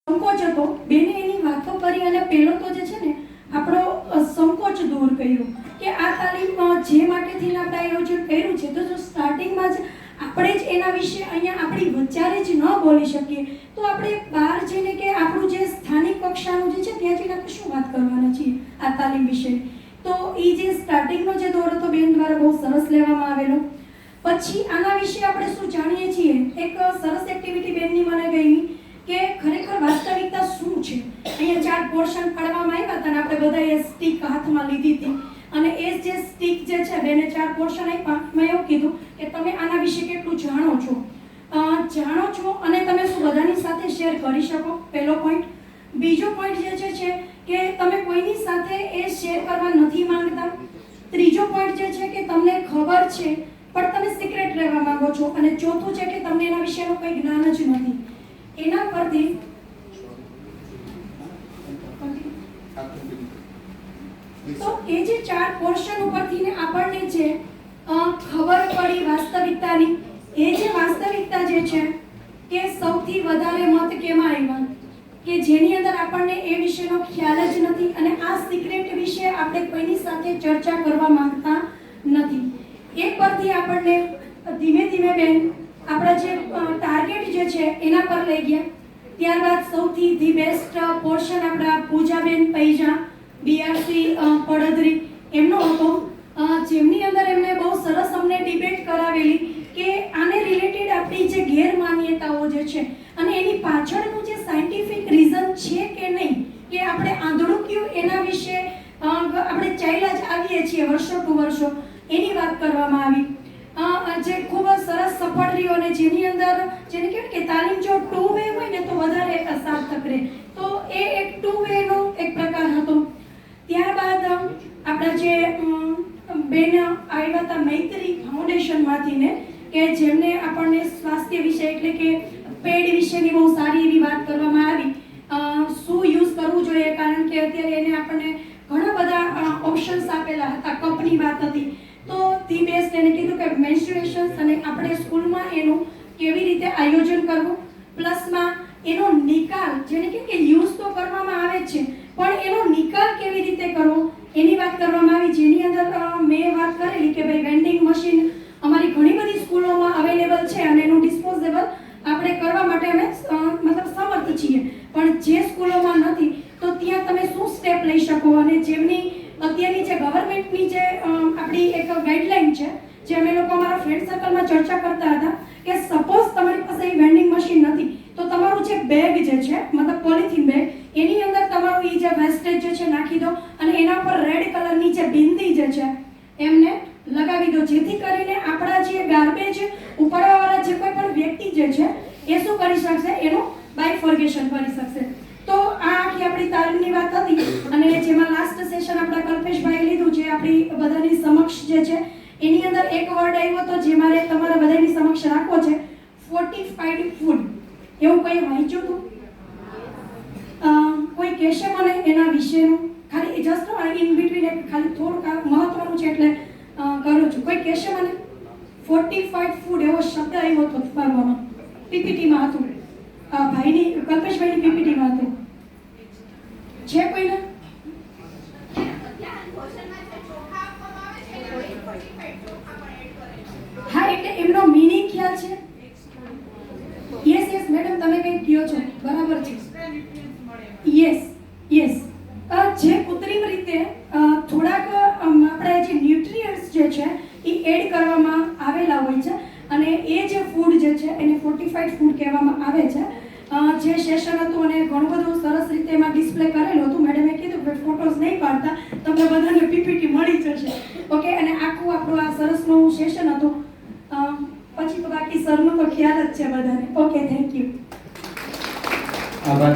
સંકોચ હતો બેને એની વાતો કરી અને પહેલો તો જે છે ને આપણો સંકોચ દૂર કર્યો કે આ તાલીમ જે માટેથી આપણે આયોજન કર્યું છે તો જો સ્ટાર્ટિંગમાં જ આપણે જ એના વિશે અહીંયા આપણી વિચારે જ ન બોલી શકીએ તો આપણે બહાર જઈને કે આપણું જે સ્થાનિક કક્ષાનું જે છે ત્યાં જઈને આપણે શું વાત કરવાના છીએ આ તાલીમ વિશે. તો એ જે સ્ટાર્ટિંગનો જે દોર હતો બેન દ્વારા બહુ સરસ લેવામાં આવેલો. પછી આના વિશે આપણે શું જાણીએ છીએ, એક સરસ એક્ટિવિટી બેનની મને ગઈ કે ખરેખર વાસ્તવિકતા શું છે. અહીંયા 4 પોર્શન પાડવામાં આવ્યા હતા અને આપણે બધાએ સ્ટીક હાથમાં લીધી હતી અને એ જે સ્ટીક જે છે બેને 4 પોર્શન આપ્યા. મેં એવું કીધું કે તમે આના વિશે કેટલું જાણો છો અને તમે શું બધાની સાથે શેર કરી શકો, પહેલો પોઈન્ટ. બીજો પોઈન્ટ જે છે કે તમે કોઈની સાથે એ શેર કરવા નથી માંગતા. ત્રીજો પોઈન્ટ જે છે કે તમને ખબર છે પણ તમે સિક્રેટ રહેવા માંગો છો. અને ચોથું છે કે તમને એના વિશેનું કંઈ જ્ઞાન જ નથી. એના પરથી તો એ જે 4 પોર્શન ઉપરથી આપણને જે ખબર પડી વાસ્તવિકતાની, એ જે વાસ્તવિકતા જે છે કે સૌથી વધારે મત કેમાં આવ્યા કે જેની અંદર આપણને એ વિશેનો ખ્યાલ જ નથી અને આ સિક્રેટ વિશે આપણે કોઈની સાથે ચર્ચા કરવા માંગતા નથી. એ પરથી આપણને ધીમે ધીમે બેન આપણા જે ટાર્ગેટ જે છે એના પર લઈ ગયા. ત્યારબાદ સૌથી ધી બેસ્ટ પોર્શન આપણા પૂજાબેન પૈજા બીઆરસી પડદરી એમનો હતો, જેમની અંદર એમને બહુ સરસ અમને ડિબેટ કરાવેલી કે આને રિલેટેડ આપણી જે ગેરમાન્યતાઓ જે છે અને એની પાછળનું જે સાયન્ટિફિક રીઝન છે કે નહીં, કે આપણે આંધળું કયું એના વિશે આપણે ચાલ્યા જ આવીએ છીએ વર્ષો ટુ વર્ષો, એની વાત કરવામાં આવી. જે ખૂબ સરસ સફળ રહ્યો અને જેની અંદર જેને કહેવાય કે તાલીમ જો 2 વે હોય ને તો વધારે સાર્થક રહે, તો એ એક 2 વેનો એક પ્રકાર હતો. ત્યારબાદ આપણા જે બેન આવ્યા હતા મૈત્રી ફાઉન્ડેશનમાંથી ને કે જેમને આપણને સ્વાસ્થ્ય વિશે એટલે કે પેડ વિશેની બહુ સારી એવી વાત કરવામાં આવી, શું યુઝ કરવું જોઈએ, કારણ કે અત્યારે એને આપણને ઘણા બધા ઓપ્શન્સ આપેલા હતા, કપની વાત હતી. તો ધી બેસ્ટ એને કીધું કે મેન્સ્ટ્રુએશન અને આપણે સ્કૂલમાં એનું કેવી રીતે આયોજન કરવું, પ્લસમાં એનો નિકાલ જેને કે યુઝ તો કરવામાં આવે છે પણ એનો નિકાલ કેવી રીતે કરવો એની વાત કરવામાં આવી. જેની અંદર મેં વાત કરેલી કે ભાઈ વેન્ડિંગ મશીન અમારી ઘણી બધી સ્કૂલોમાં અવેલેબલ છે અને એનું ડિસ્પોઝેબલ આપણે કરવા માટે અમે મતલબ સમર્થ છીએ, પણ જે સ્કૂલોમાં નથી તો ત્યાં તમે શું સ્ટેપ લઈ શકો. અને જેમની અત્યારની જે ગવર્મેન્ટની જે આપણી એક ગાઈડલાઈન છે, જે અમે લોકો અમારા ફ્રેન્ડ સર્કલમાં ચર્ચા કરતા હતા કે સપોઝ તમારી પાસે વેન્ડિંગ મશીન નથી તો તમારું જે બેગ જે છે મતલબ પોલિથીન બેગ એની અંદર તમારું એ જે વેસ્ટેજ જે છે નાખી દો અને એના પર રેડ કલરની જે બિંદી જે છે એમને લગાવી દો, જેથી કરીને આપણા જે ગાર્બેજ ઉપાડવાવાળા જે કોઈ પણ વ્યક્તિ જે છે એ શું કરી શકશે, એનું બાયફોર્ગેશન કરી શકશે. તો આ આખી આપણી તાલીમની વાત હતી અને જેમાં લાસ્ટ સેશન આપણા કલ્પેશભાઈએ લીધું જે આપણી બધાની સમક્ષ જે છે એની અંદર એક વર્ડ આવ્યો તો જે મારે તમારા બધાની સમક્ષ રાખવો છે, ફોર્ટિફાઈડ ફૂડ. એવું કંઈ વાંચ્યું હતું? કોઈ કહેશે મને એના વિશેનું? ખાલી જસ્ટ ઇન બિટવીન એક ખાલી થોડુંક મહત્વનું છે એટલે કરું છું. કોઈ કહેશે મને? ફોર્ટિફાઈડ ફૂડ એવો શબ્દ આવ્યો હતો મારવામાં, પીપીટીમાં હતું, ભાઈની કલ્પેશભાઈની પીપીટીમાં હતું. છે કોઈને? હા, એટલે એમનો મીનિંગ ખ્યાલ છે? યસ મેડમ, તમે કંઈક કહો છો બરાબર છે. યસ જે કૃત્રિમ રીતે થોડાક આપણા જે ન્યુટ્રિયન્ટ્સ જે છે એ એડ કરવામાં આવેલા હોય છે અને એ જે ફૂડ જે છે એને ફોર્ટિફાઈડ ફૂડ કહેવામાં આવે છે. જે સેશન હતું અને ઘણું બધું સરસ રીતે એમાં ડિસ્પ્લે કરેલું હતું. મેડમે કીધું કે ફોટોઝ નહીં પાડતા, તમને બધાને પીપીટી મળી જશે. ઓકે, અને આખું આપણું આ સરસનું સેશન હતું. પછી તો બાકી સરનો તો ખ્યાલ જ છે બધાને. Okay, thank you. આભાર.